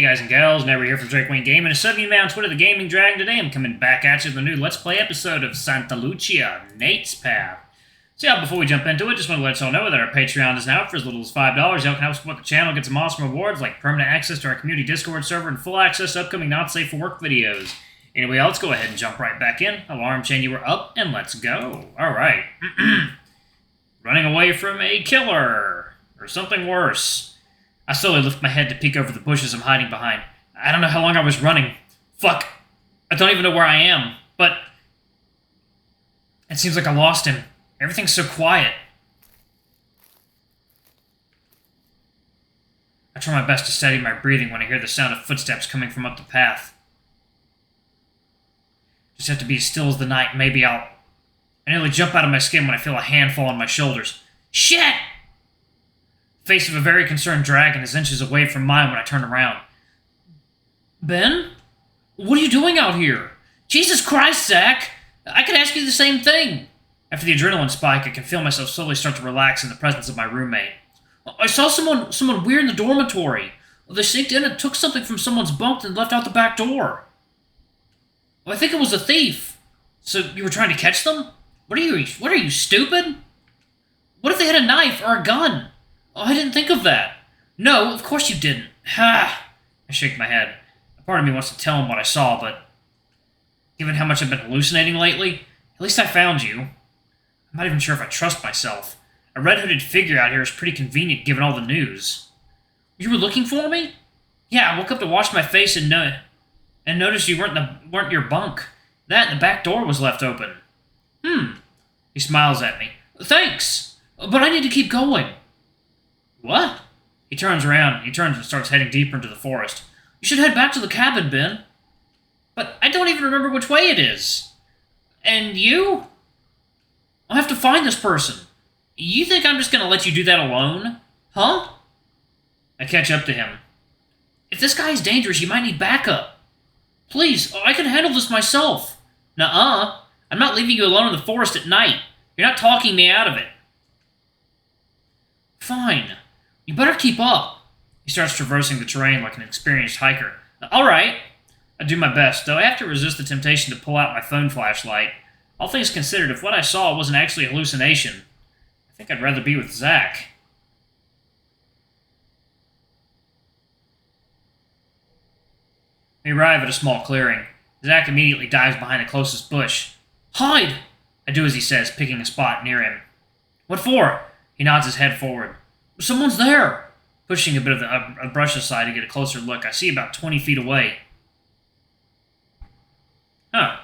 guys and gals, never here for Drake Wayne Gaming. Instead of you man on Twitter, the Gaming Dragon. Today I'm coming back at you with a new Let's Play episode of Santa Lucia, Nate's Path. So yeah, before we jump into it, just want to let y'all know that our Patreon is now up for as little as $5. Y'all can help support the channel, get some awesome rewards like permanent access to our community Discord server and full access to upcoming not safe for work videos. Anyway, let's go ahead and jump right back in. Alarm chain, you were up, and let's go. Alright. Running away from a killer. Or something worse. I slowly lift my head to peek over the bushes I'm hiding behind. I don't know how long I was running. Fuck. I don't even know where I am. But it seems like I lost him. Everything's so quiet. I try my best to steady my breathing when I hear the sound of footsteps coming from up the path. Just have to be as still as the night. Maybe I nearly jump out of my skin when I feel a hand fall on my shoulders. Shit! The face of a very concerned dragon is inches away from mine when I turn around. Ben? What are you doing out here? Jesus Christ, Zach! I could ask you the same thing. After the adrenaline spike, I can feel myself slowly start to relax in the presence of my roommate. I saw someone weird in the dormitory. They sneaked in and took something from someone's bunk and left out the back door. I think it was a thief. So you were trying to catch them? What are you, stupid? What if they had a knife or a gun? Oh, I didn't think of that. No, of course you didn't. Ha! I shake my head. A part of me wants to tell him what I saw, but given how much I've been hallucinating lately, at least I found you. I'm not even sure if I trust myself. A red-hooded figure out here is pretty convenient given all the news. You were looking for me? Yeah, I woke up to wash my face and noticed you weren't in your bunk. That and the back door was left open. He smiles at me. Thanks, but I need to keep going. What? He turns and starts heading deeper into the forest. You should head back to the cabin, Ben. But I don't even remember which way it is. And you? I'll have to find this person. You think I'm just gonna let you do that alone? Huh? I catch up to him. If this guy is dangerous, you might need backup. Please, I can handle this myself. Nuh-uh. I'm not leaving you alone in the forest at night. You're not talking me out of it. Fine. You better keep up. He starts traversing the terrain like an experienced hiker. Alright. I do my best, though I have to resist the temptation to pull out my phone flashlight. All things considered, if what I saw wasn't actually a hallucination, I think I'd rather be with Zach. We arrive at a small clearing. Zach immediately dives behind the closest bush. Hide! I do as he says, picking a spot near him. What for? He nods his head forward. Someone's there! Pushing a bit of a brush aside to get a closer look, I see about 20 feet away. Huh.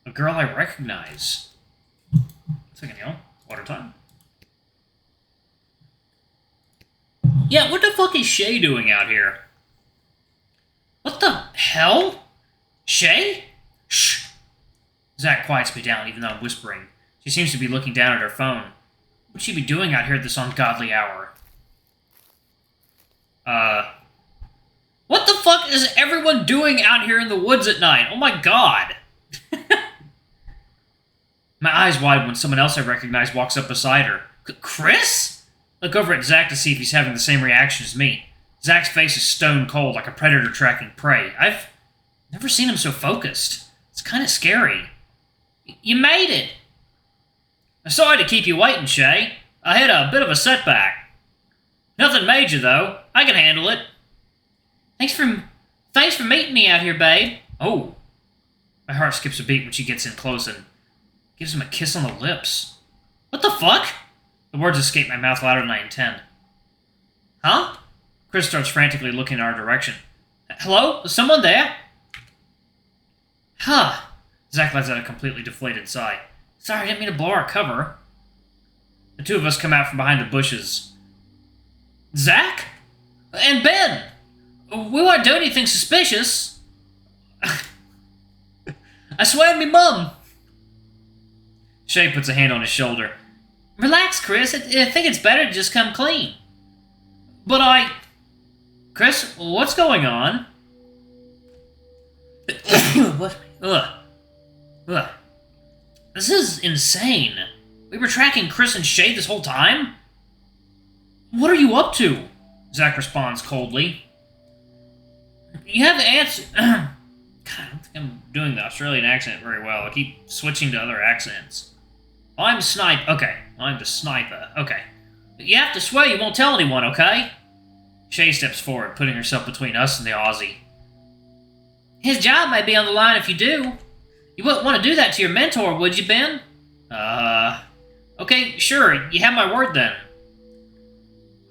A girl I recognize. Second, water time. Yeah, what the fuck is Shaye doing out here? What the hell? Shaye? Shh! Zach quiets me down, even though I'm whispering. She seems to be looking down at her phone. What'd she be doing out here at this ungodly hour? What the fuck is everyone doing out here in the woods at night? Oh my god! My eyes widen when someone else I recognize walks up beside her. Chris? Look over at Zach to see if he's having the same reaction as me. Zach's face is stone cold, like a predator tracking prey. I've never seen him so focused. It's kind of scary. You made it! Sorry to keep you waiting, Shaye. I had a bit of a setback. Nothing major, though. I can handle it. Thanks for meeting me out here, babe. Oh. My heart skips a beat when she gets in close and gives him a kiss on the lips. What the fuck? The words escape my mouth louder than I intend. Huh? Chris starts frantically looking in our direction. Hello? Is someone there? Huh. Zach lets out a completely deflated sigh. Sorry, I didn't mean to blow our cover. The two of us come out from behind the bushes. Zach? And Ben! We won't do anything suspicious. I swear to me mum. Shaye puts a hand on his shoulder. Relax, Chris. I think it's better to just come clean. But Chris, what's going on? What? Ugh. This is insane. We were tracking Chris and Shaye this whole time? What are you up to? Zach responds coldly. You have the answer. God, I don't think I'm doing the Australian accent very well. I keep switching to other accents. I'm snipe. Okay, I'm the sniper. Okay. But you have to swear you won't tell anyone, okay? Shaye steps forward, putting herself between us and the Aussie. His job may be on the line if you do. You wouldn't want to do that to your mentor, would you, Ben? Okay, sure. You have my word then.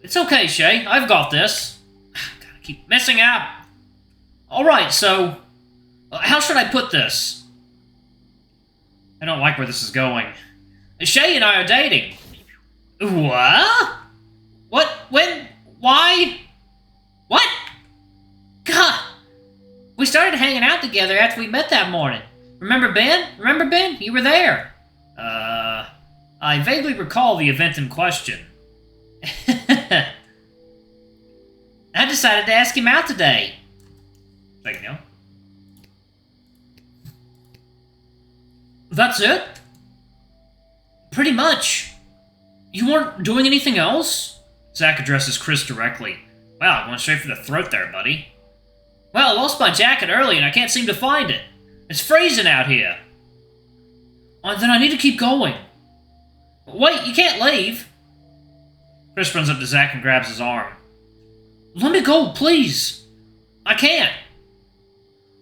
It's okay, Shaye. I've got this. Gotta keep missing out. Alright, so... how should I put this? I don't like where this is going. Shaye and I are dating. What? What? When? Why? What? God! We started hanging out together after we met that morning. Remember Ben? Remember Ben? You were there. I vaguely recall the event in question. I decided to ask him out today. Like, no. That's it? Pretty much. You weren't doing anything else? Zach addresses Chris directly. Wow, went straight for the throat there, buddy. Well, I lost my jacket early and I can't seem to find it. It's freezing out here. Then I need to keep going. Wait, you can't leave. Chris runs up to Zach and grabs his arm. Let me go, please. I can't.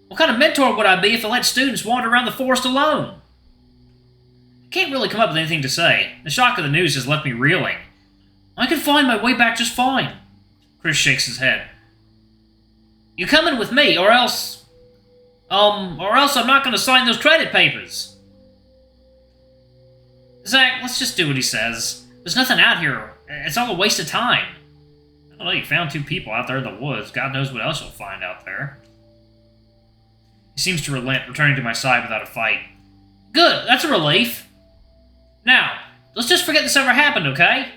What kind of mentor would I be if I let students wander around the forest alone? I can't really come up with anything to say. The shock of the news has left me reeling. I can find my way back just fine. Chris shakes his head. You coming with me, or else I'm not going to sign those credit papers. Zach, let's just do what he says. There's nothing out here. It's all a waste of time. I don't know, you found two people out there in the woods. God knows what else you'll find out there. He seems to relent, returning to my side without a fight. Good, that's a relief. Now, let's just forget this ever happened, okay?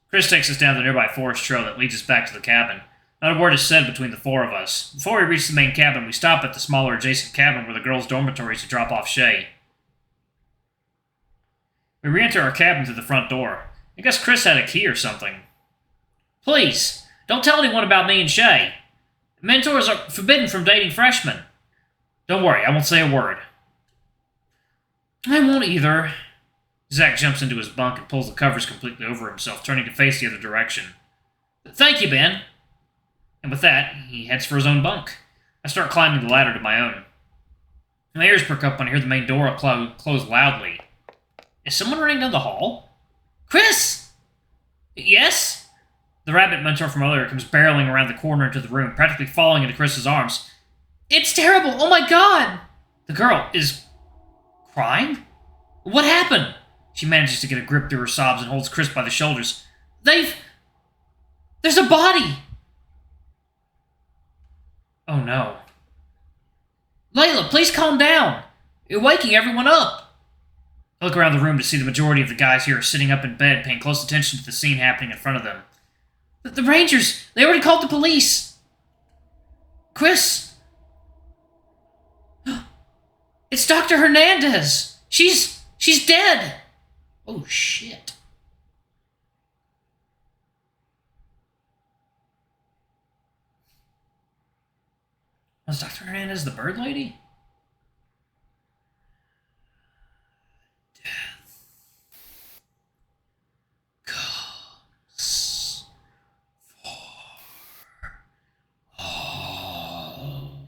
Chris takes us down the nearby forest trail that leads us back to the cabin. Not a word is said between the four of us. Before we reach the main cabin, we stop at the smaller adjacent cabin where the girls' dormitories to drop off Shaye. We re-enter our cabin through the front door. I guess Chris had a key or something. Please, don't tell anyone about me and Shaye. Mentors are forbidden from dating freshmen. Don't worry, I won't say a word. I won't either. Zach jumps into his bunk and pulls the covers completely over himself, turning to face the other direction. Thank you, Ben. And with that, he heads for his own bunk. I start climbing the ladder to my own. My ears perk up when I hear the main door close loudly. Is someone running down the hall? Chris! Yes? The rabbit mentor from earlier comes barreling around the corner into the room, practically falling into Chris's arms. It's terrible! Oh my god! The girl is... crying? What happened? She manages to get a grip through her sobs and holds Chris by the shoulders. There's a body! Oh no. Layla, please calm down! You're waking everyone up! I look around the room to see the majority of the guys here are sitting up in bed, paying close attention to the scene happening in front of them. The Rangers! They already called the police! Chris! It's Dr. Hernandez! She's dead! Oh, shit. Was Dr. Hernandez the bird lady? Death comes for all.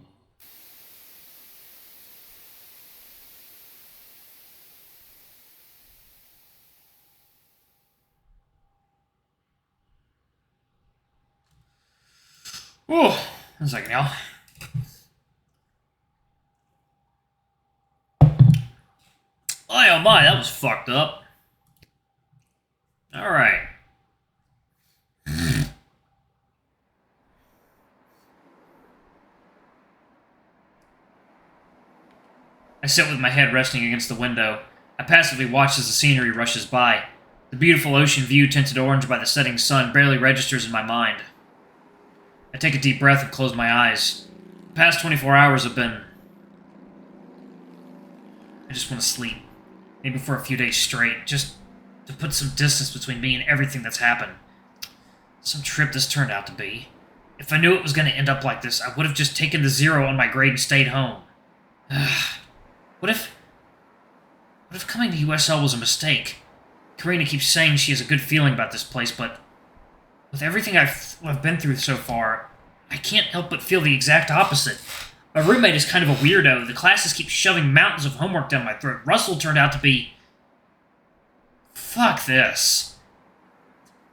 Oh, 1 second now. Oh my, that was fucked up. Alright. I sit with my head resting against the window. I passively watch as the scenery rushes by. The beautiful ocean view tinted orange by the setting sun barely registers in my mind. I take a deep breath and close my eyes. The past 24 hours have been... I just want to sleep. Maybe for a few days straight, just to put some distance between me and everything that's happened. Some trip this turned out to be. If I knew it was going to end up like this, I would have just taken the 0 on my grade and stayed home. What if coming to USL was a mistake? Karina keeps saying she has a good feeling about this place, but with everything I've been through so far, I can't help but feel the exact opposite. My roommate is kind of a weirdo. The classes keep shoving mountains of homework down my throat. Russell turned out to be... Fuck this.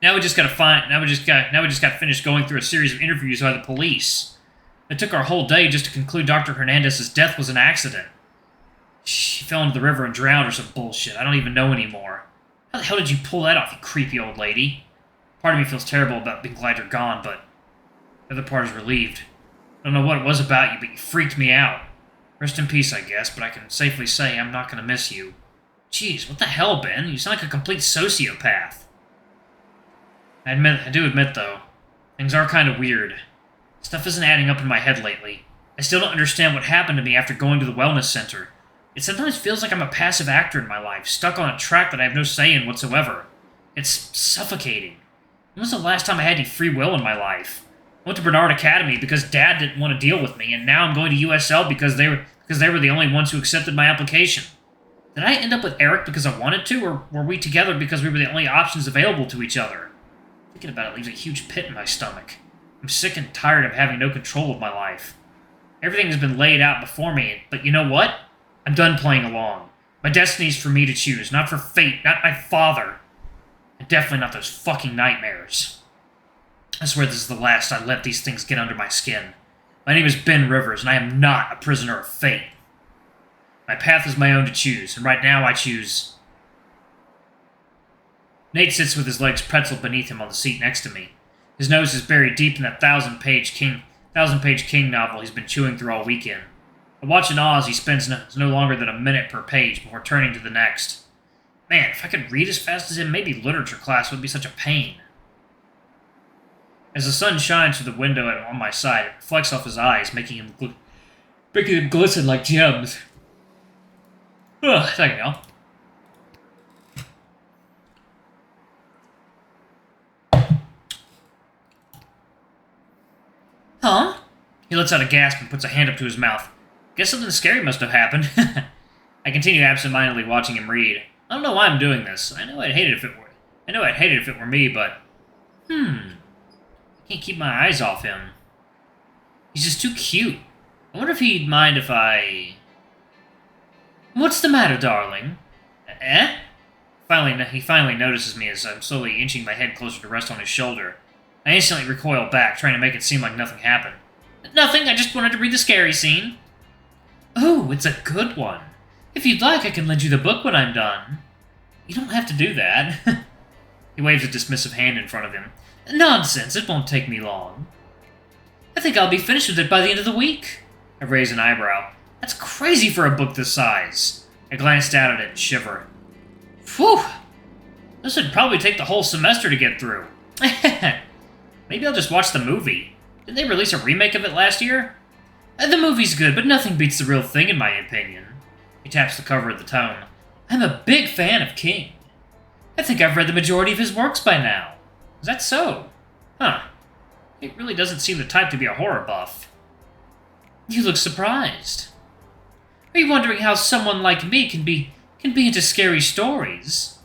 Now we just gotta finish going through a series of interviews by the police. It took our whole day just to conclude Dr. Hernandez's death was an accident. She fell into the river and drowned or some bullshit. I don't even know anymore. How the hell did you pull that off, you creepy old lady? Part of me feels terrible about being glad you're gone, but the other part is relieved. I don't know what it was about you, but you freaked me out. Rest in peace, I guess, but I can safely say I'm not going to miss you. Jeez, what the hell, Ben? You sound like a complete sociopath. I do admit, though, things are kind of weird. Stuff isn't adding up in my head lately. I still don't understand what happened to me after going to the wellness center. It sometimes feels like I'm a passive actor in my life, stuck on a track that I have no say in whatsoever. It's suffocating. When was the last time I had any free will in my life? I went to Bernard Academy because Dad didn't want to deal with me, and now I'm going to USL because they were the only ones who accepted my application. Did I end up with Eric because I wanted to, or were we together because we were the only options available to each other? Thinking about it leaves a huge pit in my stomach. I'm sick and tired of having no control of my life. Everything has been laid out before me, but you know what? I'm done playing along. My destiny's for me to choose, not for fate, not my father. And definitely not those fucking nightmares. I swear this is the last I let these things get under my skin. My name is Ben Rivers, and I am not a prisoner of fate. My path is my own to choose, and right now I choose... Nate sits with his legs pretzeled beneath him on the seat next to me. His nose is buried deep in that thousand-page King novel he's been chewing through all weekend. I watch in awe as he spends no longer than a minute per page before turning to the next. Man, if I could read as fast as him, maybe literature class would be such a pain. As the sun shines through the window on my side, it reflects off his eyes, making him glisten like gems. Ugh, thank you. Huh? He lets out a gasp and puts a hand up to his mouth. Guess something scary must have happened. I continue absentmindedly watching him read. I don't know why I'm doing this. I know I'd hate it if it were me, but... I can't keep my eyes off him. He's just too cute. I wonder if he'd mind if I... What's the matter, darling? Eh? He finally notices me as I'm slowly inching my head closer to rest on his shoulder. I instantly recoil back, trying to make it seem like nothing happened. Nothing, I just wanted to read the scary scene. Oh, it's a good one. If you'd like, I can lend you the book when I'm done. You don't have to do that. He waves a dismissive hand in front of him. Nonsense, it won't take me long. I think I'll be finished with it by the end of the week. I raise an eyebrow. That's crazy for a book this size. I glance down at it and shiver. Phew! This would probably take the whole semester to get through. Maybe I'll just watch the movie. Didn't they release a remake of it last year? The movie's good, but nothing beats the real thing in my opinion. He taps the cover of the tome. I'm a big fan of King. I think I've read the majority of his works by now. Is that so? Huh. He really doesn't seem the type to be a horror buff. You look surprised. Are you wondering how someone like me can be into scary stories?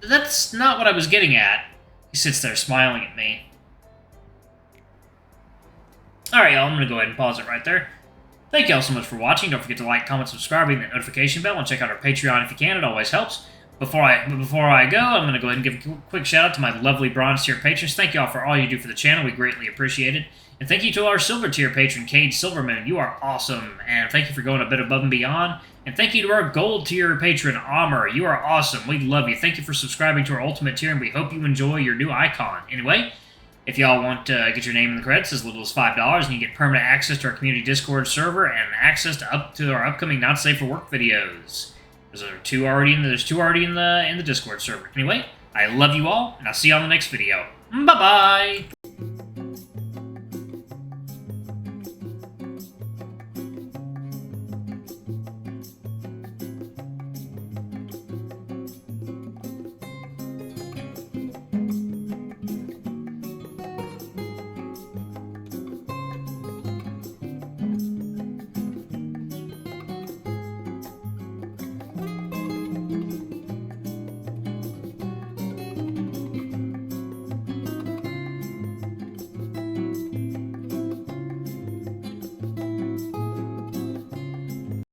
That's not what I was getting at. He sits there smiling at me. Alright, y'all, I'm going to go ahead and pause it right there. Thank you all so much for watching. Don't forget to like, comment, subscribe, hit that notification bell, and check out our Patreon if you can. It always helps. Before I go, I'm going to go ahead and give a quick shout out to my lovely bronze tier patrons. Thank you all for all you do for the channel. We greatly appreciate it. And thank you to our silver tier patron, Cade Silverman. You are awesome. And thank you for going a bit above and beyond. And thank you to our gold tier patron, Amr. You are awesome. We love you. Thank you for subscribing to our ultimate tier, and we hope you enjoy your new icon. Anyway, if y'all want to get your name in the credits as little as $5, and you get permanent access to our community Discord server and access to our upcoming Not Safe for Work videos. There's two already in the Discord server. Anyway, I love you all, and I'll see you on the next video. Bye-bye!